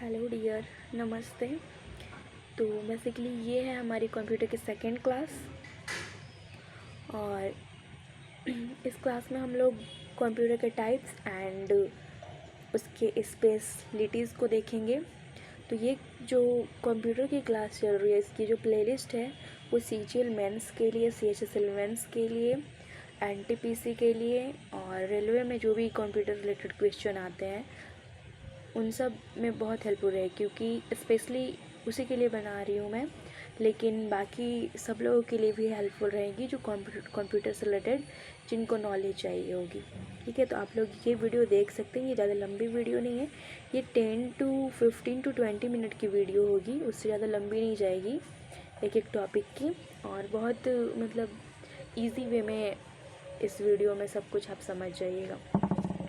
Hello dear, नमस्ते। तो basically ये है हमारी कंप्यूटर की सेकेंड क्लास। और इस क्लास में हम लोग कंप्यूटर के टाइप्स एंड उसके स्पेशलिटीज़ को देखेंगे। तो ये जो कंप्यूटर की क्लास चल रही है, इसकी जो प्लेलिस्ट है वो CGL मेंस के लिए, CHSL मेंस के लिए, NTPC के लिए और रेलवे में जो भी कंप्यूटर रिलेटेड क्वेश्चन आते हैं उन सब में बहुत हेल्पफुल है, क्योंकि स्पेशली उसी के लिए बना रही हूँ मैं। लेकिन बाकी सब लोगों के लिए भी हेल्पफुल रहेगी जो कंप्यूटर से रिलेटेड जिनको नॉलेज चाहिए होगी। ठीक है, तो आप लोग ये वीडियो देख सकते हैं। ये ज़्यादा लंबी वीडियो नहीं है, ये 10 to 15 to 20 मिनट की वीडियो होगी, उससे ज़्यादा लंबी नहीं जाएगी एक एक टॉपिक की। और बहुत मतलब ईजी वे में इस वीडियो में सब कुछ आप समझ जाइएगा।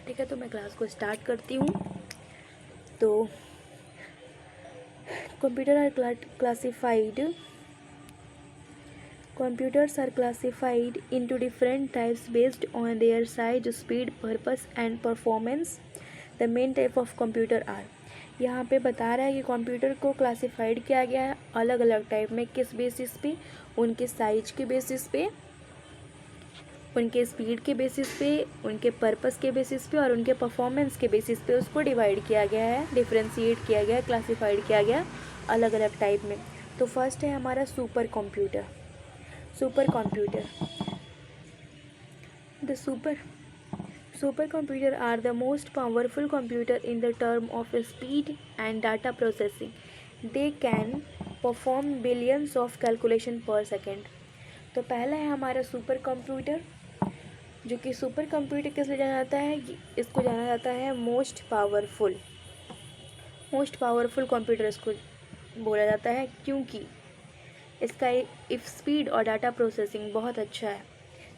ठीक है, तो मैं क्लास को स्टार्ट करती हूँ। तो computers are classified into different types based on their size, speed, purpose and performance. The main type of computer are, यहाँ पे बता रहा है कि कंप्यूटर को क्लासिफाइड किया गया है अलग अलग टाइप में। किस बेसिस पे? उनके साइज के बेसिस पे, उनके स्पीड के बेसिस पे, उनके पर्पस के बेसिस पे और उनके परफॉर्मेंस के बेसिस पे उसको डिवाइड किया गया है, डिफ्रेंशिएट किया गया है, क्लासिफाइड किया गया अलग अलग टाइप में। तो फर्स्ट है हमारा super computer. The supercomputer are the most powerful computer in the term of speed and data processing. They can perform billions of calculation per second. तो पहला है हमारा सुपर कंप्यूटर, जो कि सुपर कंप्यूटर किस लिए जाना जाता है? इसको जाना जाता है मोस्ट पावरफुल कंप्यूटर इसको बोला जाता है, क्योंकि इसका इफ स्पीड और डाटा प्रोसेसिंग बहुत अच्छा है।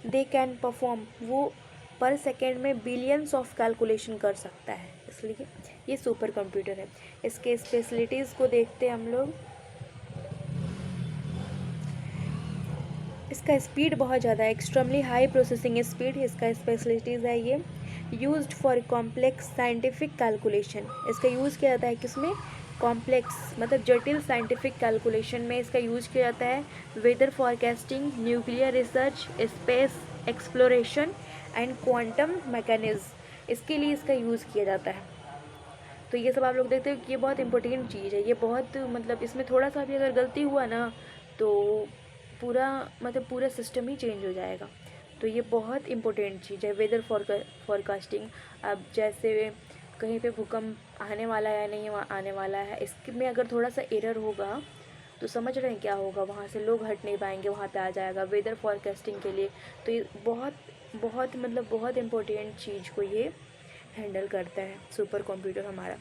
दे कैन परफॉर्म, वो पर सेकेंड में बिलियंस ऑफ कैलकुलेशन कर सकता है, इसलिए ये सुपर कंप्यूटर है। इसके स्पेशलिटीज़ को देखते हैं हम लोग। इसका स्पीड बहुत ज़्यादा है, एक्सट्रीमली हाई प्रोसेसिंग स्पीड इसका स्पेशलिटीज़ है। ये used for complex scientific calculation, इसका यूज़ किया जाता है किसमें? कॉम्प्लेक्स मतलब जटिल साइंटिफिक कैलकुलेशन में इसका यूज़ किया जाता है। Weather forecasting, nuclear research, space exploration and quantum mechanism, इसके लिए इसका यूज़ किया जाता है। तो ये सब आप लोग देखते हो कि ये बहुत इंपॉर्टेंट चीज़ है। ये बहुत मतलब इसमें थोड़ा सा भी अगर गलती हुआ ना तो पूरा सिस्टम ही चेंज हो जाएगा। तो ये बहुत इंपॉर्टेंट चीज़ है। वेदर फॉरकास्टिंग, अब जैसे कहीं पे भूकंप आने वाला है या नहीं आने वाला है, इसमें अगर थोड़ा सा एरर होगा तो समझ रहे हैं क्या होगा? वहाँ से लोग हट नहीं पाएंगे, वहाँ पे आ जाएगा वेदर फॉरकास्टिंग के लिए। तो ये बहुत इम्पोर्टेंट चीज़ को ये हैंडल करता है सुपर कंप्यूटर हमारा।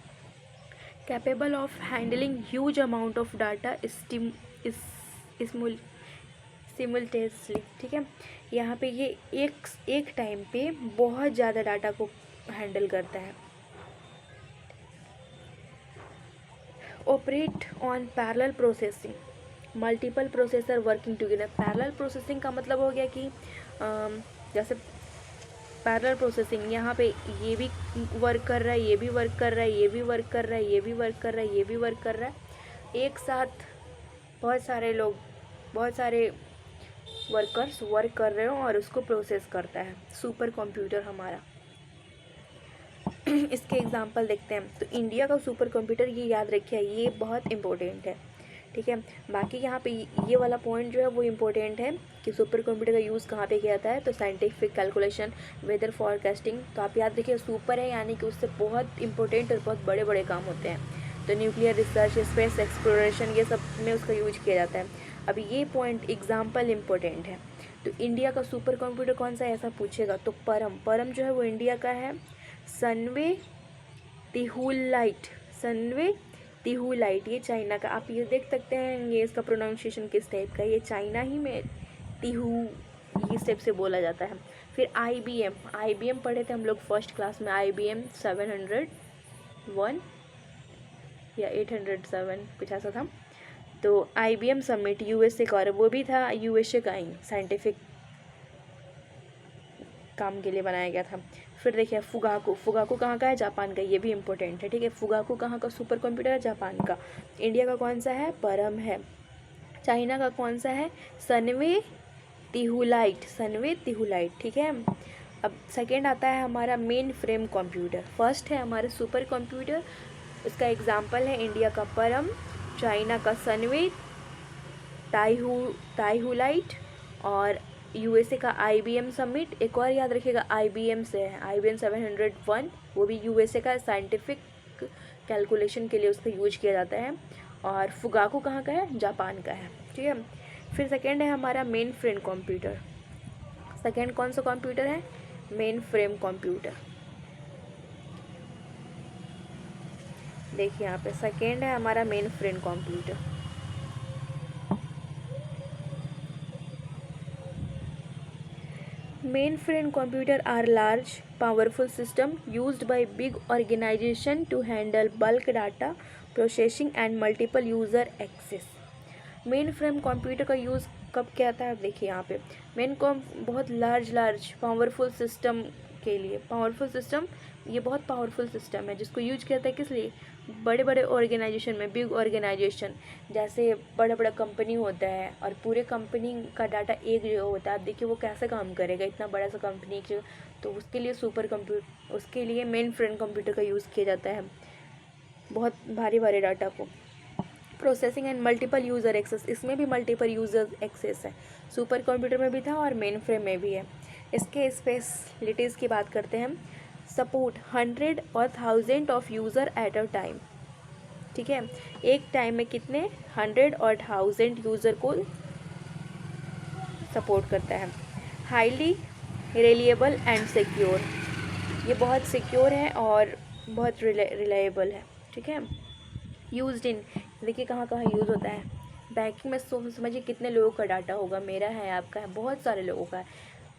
Capable of handling huge amount of data simultaneously. ठीक है, यहाँ पे ये एक टाइम पे बहुत ज़्यादा डाटा को हैंडल करता है। Operate on parallel processing, multiple processor working together. Parallel processing का मतलब हो गया कि जैसे पैरेलल प्रोसेसिंग, यहाँ पे ये भी वर्क कर रहा है, ये भी वर्क कर रहा है, ये भी वर्क कर रहा है, ये भी वर्क कर रहा है, ये भी वर्क कर रहा है। एक साथ बहुत सारे वर्कर्स वर्क कर रहे हो और उसको प्रोसेस करता है सुपर कंप्यूटर हमारा। इसके एग्जांपल देखते हैं। तो इंडिया का सुपर कंप्यूटर, ये याद रखिए, ये बहुत इम्पोर्टेंट है। ठीक है, बाकी यहाँ पे ये वाला पॉइंट जो है वो इम्पोर्टेंट है कि सुपर कंप्यूटर का यूज़ कहाँ पे किया जाता है। तो साइंटिफिक कैलकुलेशन, वेदर फॉरकास्टिंग। तो आप याद रखिए सुपर है यानी कि उससे बहुत इंपॉर्टेंट और बहुत बड़े बड़े काम होते हैं। तो न्यूक्लियर रिसर्च, स्पेस एक्सप्लोरेशन, ये सब में उसका यूज किया जाता है। अब ये पॉइंट एग्जाम्पल इम्पोर्टेंट है। तो इंडिया का सुपर कंप्यूटर कौन सा है ऐसा पूछेगा तो परम जो है वो इंडिया का है। सनवे तिहुलाइट ये चाइना का। आप ये देख सकते हैं ये इसका प्रोनाउंसिएशन किस टाइप का है, ये चाइना ही में तिहु इस टाइप से बोला जाता है। फिर IBM पढ़े थे हम लोग फर्स्ट क्लास में। IBM 701 या 807 कुछ ऐसा था। तो IBM समिट USA का, और वो भी था USA का ही, साइंटिफिक काम के लिए बनाया गया था। फिर देखिए फुगाकू, फुगाकू कहाँ का है? जापान का, ये भी इम्पोर्टेंट है, ठीक है। फुगाकू कहाँ का सुपर कंप्यूटर है? जापान का। इंडिया का कौन सा है? परम है। चाइना का कौन सा है? सनवे तिहुलाइट, सनवे तिहुलाइट, ठीक है। अब सेकेंड आता है हमारा मेन फ्रेम कंप्यूटर। फर्स्ट है हमारा सुपर कंप्यूटर, इसका एग्जाम्पल है इंडिया का परम, चाइना का सनवे ताइहुलाइट और यूएसए का IBM समिट। एक और याद रखिएगा IBM से है, IBM 701, वो भी यूएसए का साइंटिफिक कैलकुलेशन के लिए उसका यूज किया जाता है। और फुगाकू कहाँ का है? जापान का है, ठीक है। फिर सेकेंड है हमारा मेन फ्रेम कंप्यूटर। सेकेंड कौन सा कंप्यूटर है? Main frame computer. देखिए यहाँ पे सेकेंड है हमारा main frame computer. Mainframe computers are large, powerful systems used by big organizations to handle bulk data processing and multiple user access. Main frame computer का use कब क्या आता है? आप देखिए यहाँ पे मेन कॉम बहुत लार्ज पावरफुल सिस्टम के लिए। पावरफुल सिस्टम, ये बहुत पावरफुल सिस्टम है जिसको यूज किया जाता है किस लिए? बड़े बड़े ऑर्गेनाइजेशन में, बिग ऑर्गेनाइजेशन, जैसे बड़ा बड़ा कंपनी होता है और पूरे कंपनी का डाटा एक जगह होता है। आप देखिए वो कैसे काम करेगा इतना बड़ा सा कंपनी एक जगह, तो उसके लिए उसके लिए मेन फ्रेम कंप्यूटर का यूज़ किया जाता है बहुत भारी भारी डाटा को। Processing and multiple user access, इसमें भी मल्टीपल यूज़र एक्सेस है, सुपर कंप्यूटर में भी था और मेन फ्रेम में भी है। इसके स्पेशलिटीज़ की बात करते हैं हम। सपोर्ट 100 और 1000 of user at a time, ठीक है। एक टाइम में कितने? 100 और 1000 यूज़र को सपोर्ट करता है। हाईली रिलायबल एंड सिक्योर, ये बहुत सिक्योर है और बहुत रिलायबल है, ठीक है। यूज्ड इन, देखिए कहाँ कहाँ यूज़ होता है। बैंकिंग में समझिए कितने लोगों का डाटा होगा, मेरा है, आपका है, बहुत सारे लोगों का है,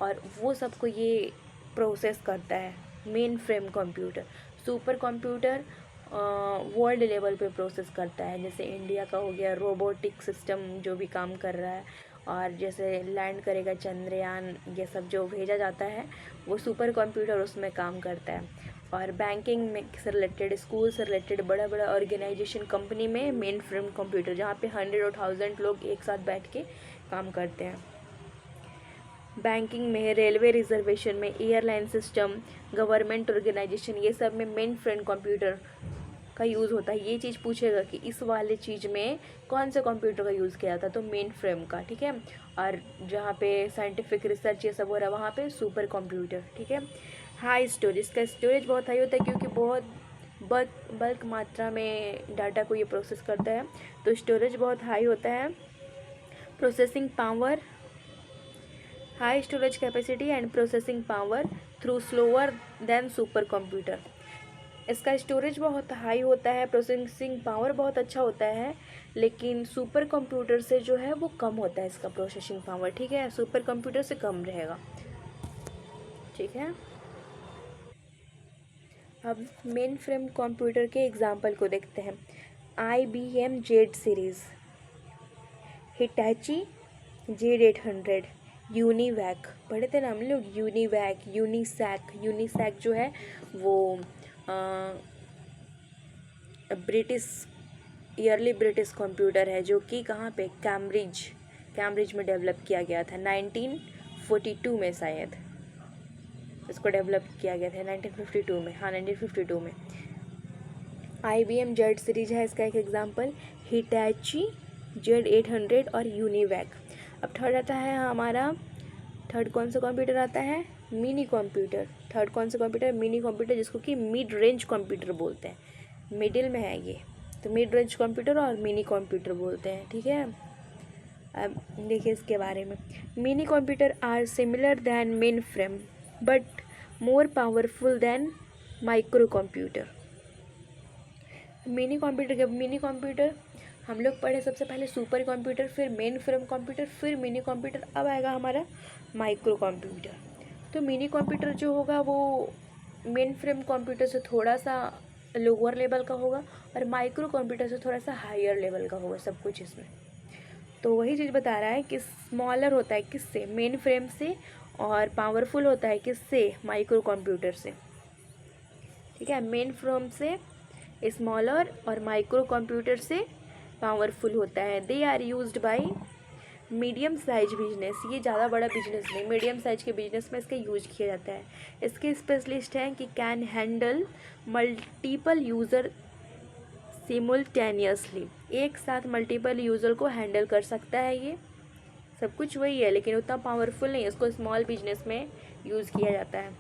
और वो सबको ये प्रोसेस करता है main frame computer. Super computer world level पे प्रोसेस करता है, जैसे इंडिया का हो गया रोबोटिक सिस्टम जो भी काम कर रहा है, और जैसे लैंड करेगा चंद्रयान, ये सब जो भेजा जाता है वो सुपर कंप्यूटर उसमें काम करता है। और बैंकिंग में से रिलेटेड, स्कूल से रिलेटेड, बड़ा बड़ा ऑर्गेनाइजेशन, कंपनी में मेन फ्रेम कंप्यूटर, जहाँ पे 100 और 1000 लोग एक साथ बैठ के काम करते हैं। बैंकिंग में, रेलवे रिजर्वेशन में, एयरलाइन सिस्टम, गवर्नमेंट ऑर्गेनाइजेशन, ये सब में मेन फ्रेम कंप्यूटर का यूज़ होता है। ये चीज़ पूछेगा कि इस वाले चीज़ में कौन सा कंप्यूटर का यूज़ किया जाता है, तो मेन फ्रेम का, ठीक है। और जहाँ पे साइंटिफिक रिसर्च ये सब हो रहा है वहाँ पे सुपर कंप्यूटर, ठीक है। हाई स्टोरेज, इसका स्टोरेज बहुत हाई होता है क्योंकि बहुत बल्क मात्रा में डाटा को ये प्रोसेस करता है, तो स्टोरेज बहुत हाई होता है। Processing power, high storage capacity and processing power through slower then super computer. इसका स्टोरेज बहुत हाई होता है, प्रोसेसिंग पावर बहुत अच्छा होता है, लेकिन सुपर कंप्यूटर से जो है वो कम होता है इसका प्रोसेसिंग पावर, ठीक है। सुपर कंप्यूटर से कम रहेगा, ठीक है। अब मेन फ्रेम कंप्यूटर के एग्जाम्पल को देखते हैं। IBM Z series, Hitachi Z800, Univac, पढ़े थे ना हम लोग, यूनिवैक, यूनिसैक जो है वो ब्रिटिश, ईयरली ब्रिटिश कंप्यूटर है जो कि कहाँ पे? कैम्ब्रिज में डेवलप किया गया था 1942 में, शायद इसको डेवलप किया गया था 1952 में, हाँ 1952 में। IBM जेड सीरीज है इसका एक एग्जांपल, हिटैची Z800 और यूनिवैक। अब थर्ड आता है हमारा, थर्ड कौन सा कंप्यूटर आता है? Mini computer. थर्ड कौन सा कंप्यूटर? मिनी कंप्यूटर, जिसको कि मिड रेंज कंप्यूटर बोलते हैं, मिडिल में है ये, तो मिड रेंज कंप्यूटर और मिनी कंप्यूटर बोलते हैं, ठीक है। अब देखिए इसके बारे में। Minicomputer are similar than mainframe but more powerful than microcomputer. Minicomputer हम लोग पढ़े सबसे पहले सुपर कंप्यूटर, फिर मेन फ्रेम कंप्यूटर, फिर मिनी कंप्यूटर, अब आएगा हमारा माइक्रो कंप्यूटर। तो मिनी कंप्यूटर जो होगा वो मेन फ्रेम कंप्यूटर से थोड़ा सा लोअर लेवल का होगा और माइक्रो कंप्यूटर से थोड़ा सा हायर लेवल का होगा सब कुछ इसमें। तो वही चीज़ बता रहा है कि स्मॉलर होता है किससे? मेन फ्रेम से, और पावरफुल होता है किससे, माइक्रो कंप्यूटर से। ठीक है, मेन फ्रॉम से स्मॉलर और माइक्रो कंप्यूटर से पावरफुल होता है। They are used by medium size business, ये ज़्यादा बड़ा बिजनेस नहीं, मीडियम साइज के बिजनेस में इसका यूज किया जाता है। इसके स्पेशलिस्ट हैं कि कैन हैंडल मल्टीपल यूज़र सिमुलटेनियसली, एक साथ मल्टीपल यूज़र को हैंडल कर सकता है। ये सब कुछ वही है लेकिन उतना पावरफुल नहीं है, इसको स्मॉल बिजनेस में यूज़ किया जाता है।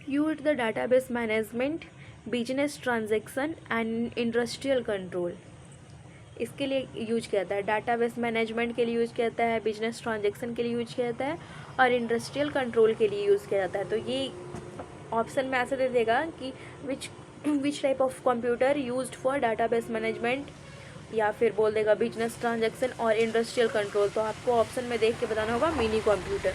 Use the database management, business transaction and industrial control, इसके लिए यूज किया जाता है। डाटाबेस मैनेजमेंट के लिए यूज किया जाता है, बिजनेस ट्रांजैक्शन के लिए यूज किया जाता है और इंडस्ट्रियल कंट्रोल के लिए यूज़ किया जाता है। तो ये ऑप्शन में ऐसे दे देगा कि which type of computer used for database management, या फिर बोल देगा बिजनेस ट्रांजैक्शन और इंडस्ट्रियल कंट्रोल। तो आपको ऑप्शन में देख के बताना होगा मिनी कंप्यूटर।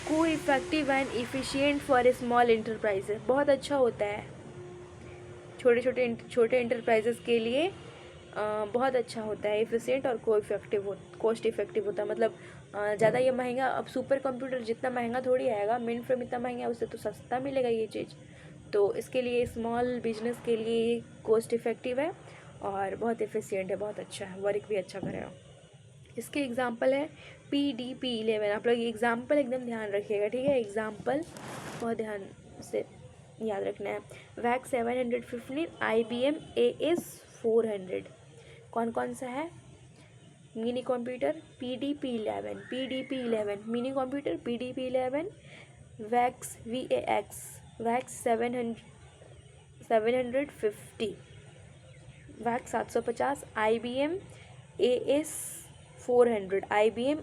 को effective and efficient for small enterprises, बहुत अच्छा होता है छोटे इंटरप्राइजेस के लिए, बहुत अच्छा होता है। इफिशियंट और कॉस्ट इफेक्टिव होता है, मतलब ज़्यादा ये महंगा, अब सुपर कंप्यूटर जितना महंगा थोड़ी आएगा, मेन फ्रेम इतना महंगा है, उससे तो सस्ता मिलेगा ये चीज़। तो इसके लिए स्मॉल बिजनेस के लिए कॉस्ट इफेक्टिव है और बहुत इफिशियंट है, बहुत अच्छा है, वर्क भी अच्छा करेगा। इसके एग्जांपल है PDP-11, आप लोग एग्जांपल एकदम ध्यान रखिएगा, ठीक है, एग्जांपल बहुत ध्यान से याद रखना है। VAX 715, IBM AS400, कौन कौन सा है, mini computer PDP-11 mini computer PDP-11, VAX VAX 750, VAX 750, IBM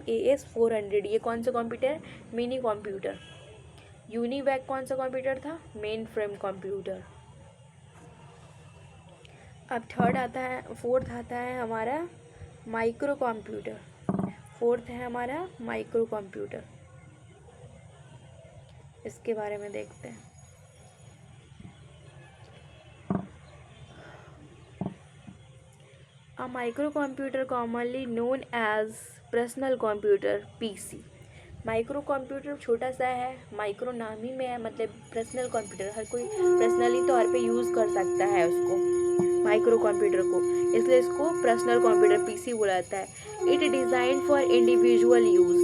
AS400, ये कौन सा कंप्यूटर है, मिनी कंप्यूटर। यूनिवैक कौन सा कंप्यूटर था, मेन फ्रेम कंप्यूटर। अब फोर्थ आता है हमारा माइक्रो कंप्यूटर। फोर्थ है हमारा माइक्रो कंप्यूटर, इसके बारे में देखते हैं। A microcomputer commonly known as personal computer PC। Micro computer छोटा सा है, माइक्रो नाम ही में है, मतलब पर्सनल कंप्यूटर, हर कोई पर्सनली तौर पे यूज़ कर सकता है उसको, माइक्रो कंप्यूटर को, इसलिए इसको पर्सनल कंप्यूटर PC बोला जाता है। It design for individual use,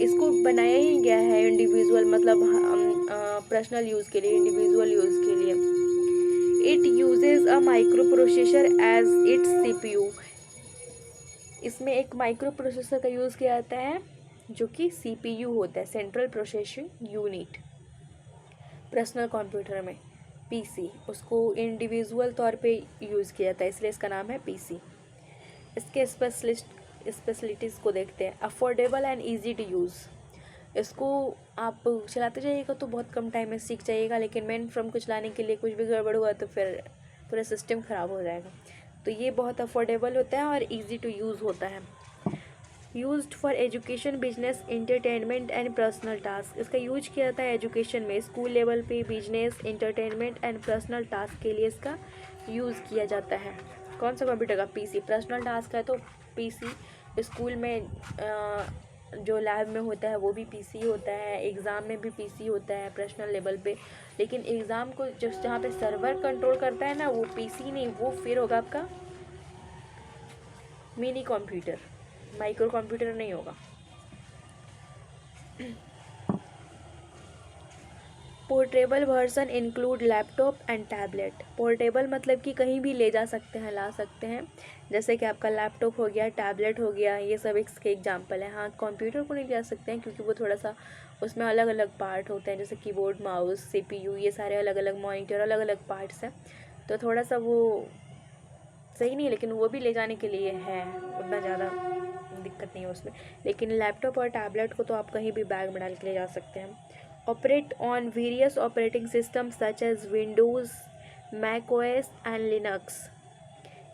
इसको बनाया ही गया है इंडिविजुअल, मतलब पर्सनल यूज़ के लिए, इंडिविजुअल यूज़ के लिए। It uses a microprocessor as its CPU, इसमें एक माइक्रो प्रोसेसर का यूज़ किया जाता है जो कि CPU होता है, central processing unit. Personal computer में PC, उसको इंडिविजुअल तौर पे यूज़ किया जाता है, इसलिए इसका नाम है PC। इसके स्पेशलिटीज़ को देखते हैं। Affordable and easy to use, इसको आप चलाते जाइएगा तो बहुत कम टाइम में सीख जाइएगा, लेकिन मेन फ्रेम को चलाने के लिए कुछ भी गड़बड़ हुआ तो फिर पूरा सिस्टम ख़राब हो जाएगा। तो ये बहुत अफोर्डेबल होता है और इजी टू यूज़ होता है। Used for education, business, entertainment and personal task, इसका यूज किया जाता है एजुकेशन में, स्कूल लेवल पे, business, entertainment and personal task के लिए इसका यूज़ किया जाता है। कौन सा कंप्यूटर का, PC। पर्सनल टास्क है तो PC, स्कूल में जो लैब में होता है वो भी PC होता है, एग्ज़ाम में भी PC होता है पर्सनल लेवल पे, लेकिन एग्ज़ाम को जहाँ पे सर्वर कंट्रोल करता है ना, वो PC नहीं, वो फिर होगा आपका मिनी कंप्यूटर, माइक्रो कंप्यूटर नहीं होगा। Portable version include laptop and tablet. Portable मतलब कि कहीं भी ले जा सकते हैं, ला सकते हैं, जैसे कि आपका लैपटॉप हो गया, टैबलेट हो गया, ये सब इसके एग्जांपल है। हाँ, कंप्यूटर को नहीं ले जा सकते हैं क्योंकि वो थोड़ा सा उसमें अलग अलग पार्ट होते हैं, जैसे कीबोर्ड, माउस, CPU, ये सारे अलग अलग, मॉनिटर, अलग अलग पार्ट्स हैं, तो थोड़ा सा वो सही नहीं है, लेकिन वो भी ले जाने के लिए है, उतना ज़्यादा दिक्कत नहीं है उसमें। लेकिन लैपटॉप और टैबलेट को तो आप कहीं भी बैग में डाल के ले जा सकते हैं। Operate on various operating system such as Windows, macOS and Linux,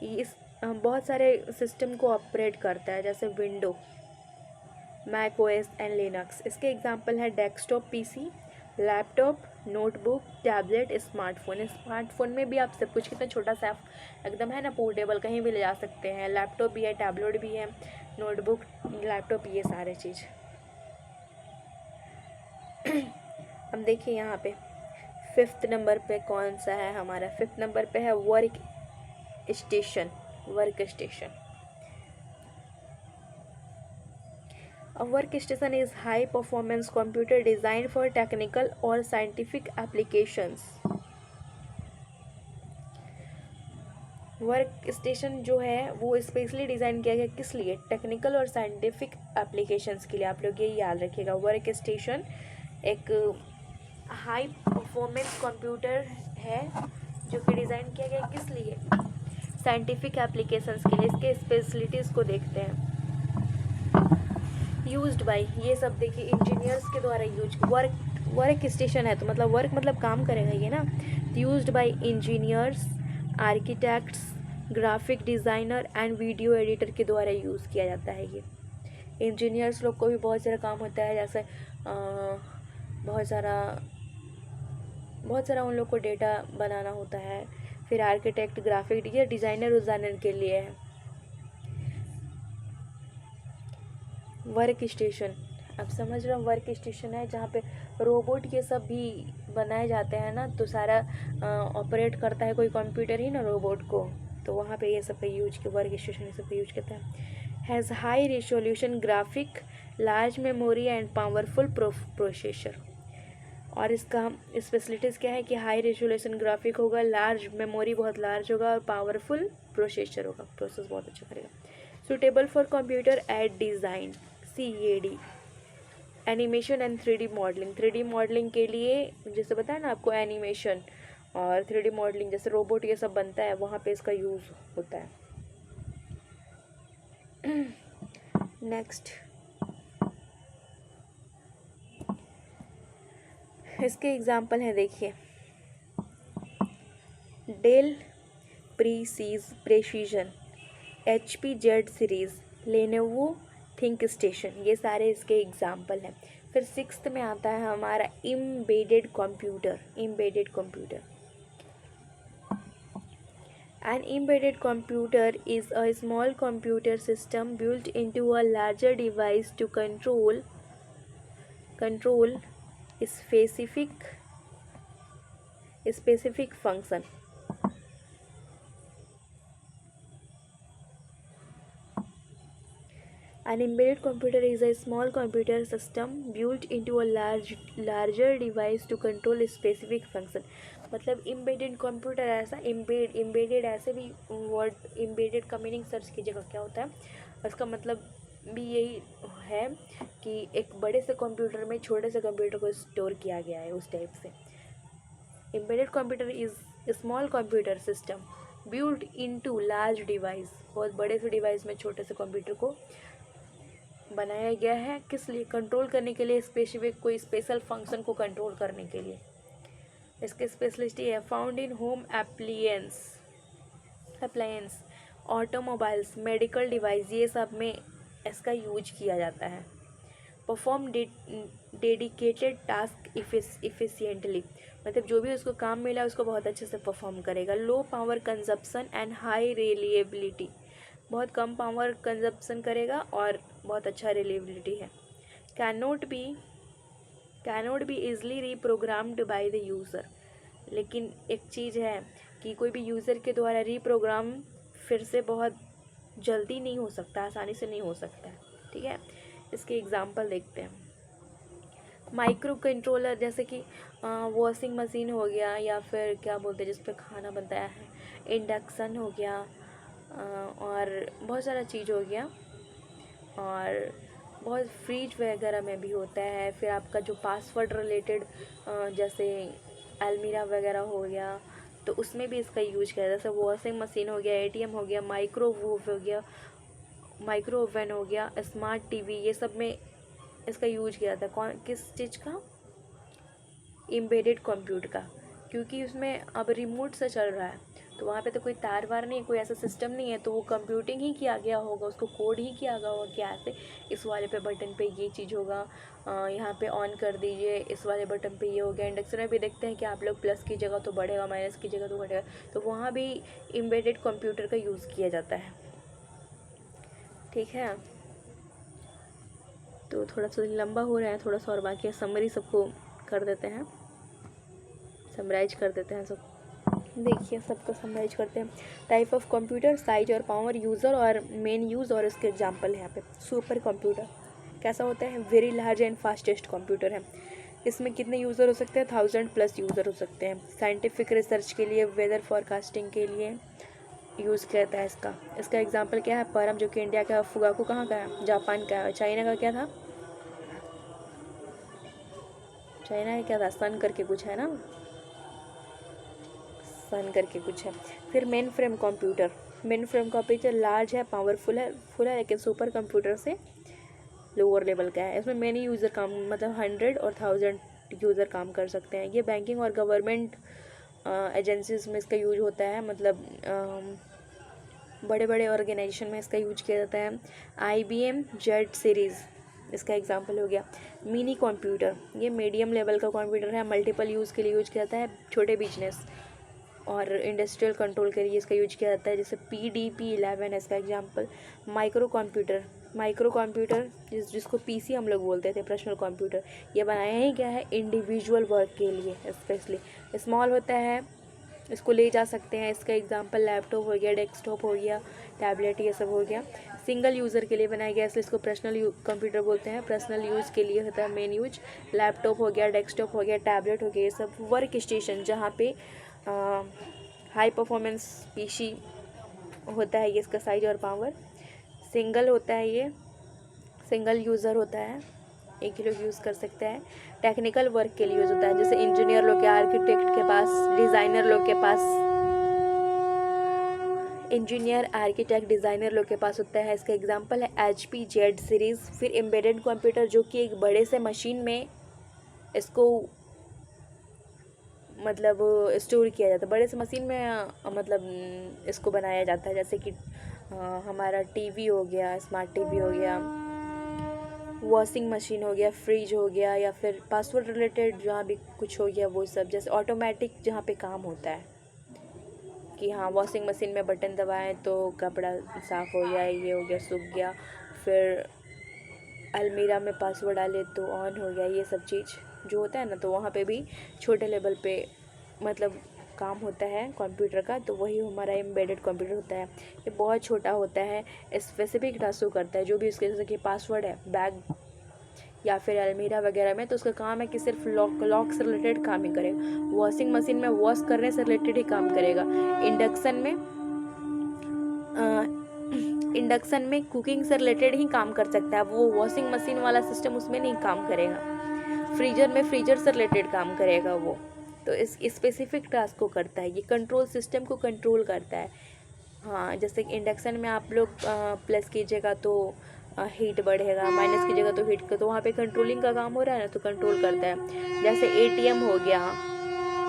इस बहुत सारे सिस्टम को ऑपरेट करता है, जैसे विंडो, macOS एंड लिनक्स। इसके एग्जांपल है desktop PC, laptop, notebook, tablet, smartphone. Smartphone में भी आप सब कुछ, कितना छोटा सा एकदम है ना, पोर्टेबल, कहीं भी ले जा सकते हैं। लैपटॉप भी है, टैबलेट भी है, नोटबुक, लैपटॉप, ये सारे चीज़। हम देखिए यहाँ पे 5th नंबर पे कौन सा है हमारा, 5th नंबर पे है work station. Work station, a workstation is high performance computer designed for technical or scientific applications। Work station जो है वो स्पेशली डिज़ाइन किया गया किस लिए, टेक्निकल और साइंटिफिक एप्लीकेशंस के लिए। आप लोग ये याद रखिएगा, वर्क स्टेशन एक हाई परफॉर्मेंस कंप्यूटर है जो कि डिज़ाइन किया गया किस लिए, साइंटिफिक एप्लीकेशंस के लिए। इसके स्पेशलिटीज़ को देखते हैं। यूज्ड बाय, ये सब देखिए इंजीनियर्स के द्वारा यूज, वर्क स्टेशन है तो मतलब वर्क मतलब काम करेगा ये ना। Used by engineers, architects, graphic designer and video editor के द्वारा यूज़ किया जाता है ये। इंजीनियर्स लोग को भी बहुत सारा काम होता है, जैसे बहुत सारा उन लोग को डेटा बनाना होता है। फिर आर्किटेक्ट, ग्राफिक डिज़ाइनर के लिए है। वर्क स्टेशन, अब समझ रहे हो, वर्क स्टेशन है जहाँ पे रोबोट ये सब भी बनाए जाते हैं ना, तो सारा ऑपरेट करता है कोई कंप्यूटर ही ना रोबोट को, तो वहाँ पे ये सब का यूज के वर्क स्टेशन ये सब का यूज करता है। Has high resolution graphic, large memory and powerful processor. और इसका स्पेशलिटीज़ क्या है कि हाई रेजोल्यूशन ग्राफिक होगा, लार्ज मेमोरी बहुत लार्ज होगा और पावरफुल प्रोसेसर होगा, प्रोसेस बहुत अच्छा करेगा। Suitable for computer aided design, CAD, animation and 3D modelling. 3D modelling के लिए जैसे बताया ना आपको, एनिमेशन और 3D मॉडलिंग जैसे रोबोट ये सब बनता है, वहाँ पे इसका यूज़ होता है। नेक्स्ट, इसके एग्जाम्पल हैं देखिए, Dell Precision, HP Z series, Lenovo ThinkStation, ये सारे इसके एग्जाम्पल हैं। फिर 6th में आता है हमारा embedded computer. Embedded computer, an embedded computer is a small computer system built into a larger device to control specific function. An embedded computer is a small computer system built into a larger device to control a specific function। मतलब embedded computer ऐसा, embedded ऐसे भी word, embedded का meaning search कीजिएगा क्या होता है। उसका मतलब भी यही है कि एक बड़े से कंप्यूटर में छोटे से कंप्यूटर को स्टोर किया गया है, उस टाइप से। embedded computer is small computer system built into large device, बहुत बड़े से डिवाइस में छोटे से कंप्यूटर को बनाया गया है, किस लिए, कंट्रोल करने के लिए, स्पेसिफिक कोई स्पेशल फंक्शन को कंट्रोल करने के लिए। इसके स्पेशलिटी है found in home appliance, automobiles, medical device, ये सब में इसका यूज किया जाता है। परफॉर्म डेडिकेटेड टास्क इफिशिएंटली, मतलब जो भी उसको काम मिला उसको बहुत अच्छे से परफॉर्म करेगा। Low power consumption and high reliability, बहुत कम पावर कंजप्शन करेगा और बहुत अच्छा रिलायबिलिटी है। Cannot be easily reprogrammed by the user, लेकिन एक चीज़ है कि कोई भी यूज़र के द्वारा रीप्रोग्राम फिर से बहुत जल्दी नहीं हो सकता, आसानी से नहीं हो सकता है। ठीक है, इसके एग्जांपल देखते हैं। माइक्रो कंट्रोलर, जैसे कि वॉशिंग मशीन हो गया, या फिर क्या बोलते हैं जिस पे खाना बनता है, इंडक्शन हो गया, और बहुत सारा चीज़ हो गया, और बहुत फ्रिज वगैरह में भी होता है। फिर आपका जो पासवर्ड रिलेटेड जैसे अलमीरा वगैरह हो गया, तो उसमें भी इसका यूज किया जाता है। जैसे वॉशिंग मशीन हो गया, ATM हो गया, माइक्रो ओवन हो गया, स्मार्ट TV, ये सब में इसका यूज किया जाता है। किस चीज़ का, एम्बेडेड कंप्यूटर का, क्योंकि उसमें अब रिमोट से चल रहा है, तो वहाँ पे तो कोई तार वार नहीं है, कोई ऐसा सिस्टम नहीं है, तो वो कंप्यूटिंग ही किया गया होगा, उसको कोड ही किया गया होगा कि ऐसे इस वाले पे बटन पे ये चीज़ होगा, यहाँ पे ऑन कर दीजिए, इस वाले बटन पे ये हो गया। इंडक्शन में भी देखते हैं कि आप लोग प्लस की जगह तो बढ़ेगा, माइनस की जगह तो घटेगा, तो वहाँ भी एम्बेडेड कंप्यूटर का यूज़ किया जाता है। ठीक है, तो थोड़ा सा लंबा हो रहा है, थोड़ा सा और बाकी समरी सबको कर देते हैं, समराइज कर देते हैं सब। देखिए सबको समराइज करते हैं। टाइप ऑफ कंप्यूटर, साइज और पावर, यूज़र और मेन यूज़ और इसके एग्जांपल है यहाँ पे। सुपर कंप्यूटर कैसा होता है? Very large and fastest computer है। इसमें कितने यूज़र हो सकते हैं? 1000+ यूज़र हो सकते हैं। साइंटिफिक रिसर्च के लिए, वेदर फॉरकास्टिंग के लिए यूज़ किया जाता है इसका। इसका एग्जांपल क्या है? परम, जो कि इंडिया का। फुगाकू कहाँ का है? जापान का है। चाइना का क्या था? चाइना का क्या था? सन करके कुछ है ना, सन करके कुछ है। फिर mainframe computer. Main frame computer large है, पावरफुल है, फुल है, लेकिन सुपर कंप्यूटर से लोअर लेवल का है। इसमें मेनी यूज़र काम, मतलब 100 और 1000 यूज़र काम कर सकते हैं। ये बैंकिंग और गवर्नमेंट एजेंसीज में इसका यूज होता है, मतलब बड़े बड़े ऑर्गेनाइजेशन में इसका यूज किया जाता है। IBM जेड सीरीज़ इसका एग्जांपल हो गया। मिनी कंप्यूटर, ये मीडियम लेवल का कंप्यूटर है, मल्टीपल यूज़ के लिए यूज किया जाता है, छोटे बिजनेस और इंडस्ट्रियल कंट्रोल के लिए इसका यूज किया जाता है। जैसे PDP-11 है इसका एग्जांपल। माइक्रो कंप्यूटर जिसको PC हम लोग बोलते थे, पर्सनल कंप्यूटर, ये बनाया ही क्या है? इंडिविजुअल वर्क के लिए स्पेशली। स्मॉल होता है, इसको ले जा सकते हैं। इसका एग्जांपल लैपटॉप हो गया, डेस्कटॉप हो गया, टैबलेट, ये सब हो गया। सिंगल यूज़र के लिए बनाया गया, इसलिए इसको पर्सनल कंप्यूटर बोलते हैं। पर्सनल यूज़ के लिए होता है मेन यूज। लैपटॉप हो गया, डेस्कटॉप हो गया, टैबलेट हो गया, ये सब वर्क स्टेशन जहाँ पे हाई परफॉर्मेंस PC होता है। ये इसका साइज और पावर। सिंगल होता है, ये सिंगल यूज़र होता है, एक ही लोग यूज़ कर सकते हैं। टेक्निकल वर्क के लिए यूज़ होता है, जैसे इंजीनियर लोग के, आर्किटेक्ट के पास, डिज़ाइनर लोग के पास, इंजीनियर, आर्किटेक्ट, डिज़ाइनर लोग के पास होता है। इसका एग्जांपल है HP जेड सीरीज़। फिर एम्बेडेड कंप्यूटर, जो कि एक बड़े से मशीन में इसको मतलब स्टोर किया जाता है, बड़े से मशीन में मतलब इसको बनाया जाता है। जैसे कि हमारा TV हो गया, स्मार्ट TV हो गया, वॉशिंग मशीन हो गया, फ्रिज हो गया, या फिर पासवर्ड रिलेटेड जहाँ भी कुछ हो गया वो सब। जैसे ऑटोमेटिक जहाँ पे काम होता है कि हाँ, वॉशिंग मशीन में बटन दबाएं तो कपड़ा साफ़ हो गया, ये हो गया, सूख गया। फिर अलमीरा में पासवर्ड डाले तो ऑन हो गया, ये सब चीज़ जो होता है ना, तो वहाँ पे भी छोटे लेवल पे मतलब काम होता है कंप्यूटर का। तो वही हमारा एम्बेडेड कंप्यूटर होता है। ये बहुत छोटा होता है, स्पेसिफिक टास्क को करता है। जो भी उसके जैसे कि पासवर्ड है बैग या फिर अलमीरा वगैरह में, तो उसका काम है कि सिर्फ लॉक से रिलेटेड काम ही करेगा। वॉशिंग मशीन में वॉश करने से रिलेटेड ही काम करेगा। इंडक्शन में कुकिंग से रिलेटेड ही काम कर सकता है वो। वॉशिंग मशीन वाला सिस्टम उसमें नहीं काम करेगा। फ्रीजर में फ्रीजर से रिलेटेड काम करेगा वो। तो इस स्पेसिफिक टास्क को करता है। ये कंट्रोल सिस्टम को कंट्रोल करता है। हाँ, जैसे कि इंडक्शन में आप लोग प्लस कीजिएगा तो हीट बढ़ेगा, माइनस कीजिएगा तो हीट का, तो वहाँ पे कंट्रोलिंग का काम हो रहा है ना, तो कंट्रोल करता है। जैसे ATM हो गया,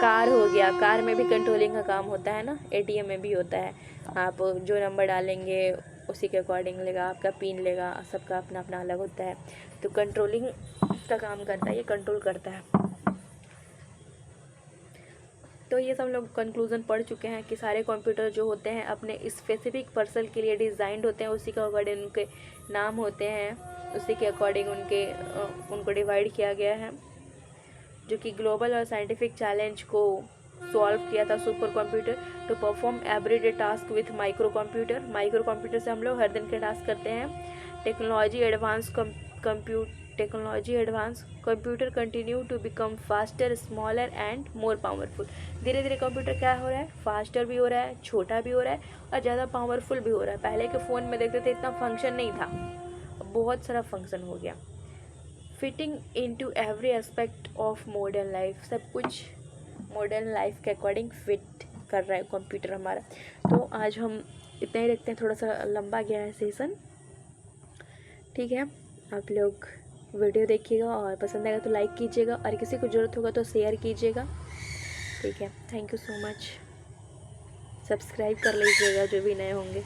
कार हो गया, कार में भी कंट्रोलिंग का काम होता है ना, ATM में भी होता है। आप जो नंबर डालेंगे उसी के अकॉर्डिंग लेगा, आपका पिन लेगा, सबका अपना अपना अलग होता है। तो कंट्रोलिंग का काम करता है, ये कंट्रोल करता है। तो ये सब लोग कंक्लूज़न पढ़ चुके हैं कि सारे कंप्यूटर जो होते हैं अपने स्पेसिफिक पर्सन के लिए डिज़ाइंड होते हैं, उसी के अकॉर्डिंग उनके नाम होते हैं, उसी के अकॉर्डिंग उनको डिवाइड किया गया है। जो कि ग्लोबल और साइंटिफिक चैलेंज को सॉल्व किया था supercomputer to perform everyday task with microcomputer से हम लोग हर दिन के टास्क करते हैं। Technology advance computer continue to become faster, smaller and more powerful. धीरे धीरे कंप्यूटर क्या हो रहा है? फास्टर भी हो रहा है, छोटा भी हो रहा है और ज़्यादा पावरफुल भी हो रहा है। पहले के फ़ोन में देखते थे इतना फंक्शन नहीं था, अब बहुत सारा फंक्शन हो गया। Fitting into every aspect of modern life, सब कुछ मॉडर्न लाइफ के अकॉर्डिंग फिट कर रहा है कंप्यूटर हमारा। तो आज हम इतना ही रखते हैं, थोड़ा सा लंबा गया है सेशन, ठीक है। आप लोग वीडियो देखिएगा और पसंद आएगा तो लाइक कीजिएगा और किसी को ज़रूरत होगा तो शेयर कीजिएगा, ठीक है। Thank you so much. Subscribe कर लीजिएगा जो भी नए होंगे।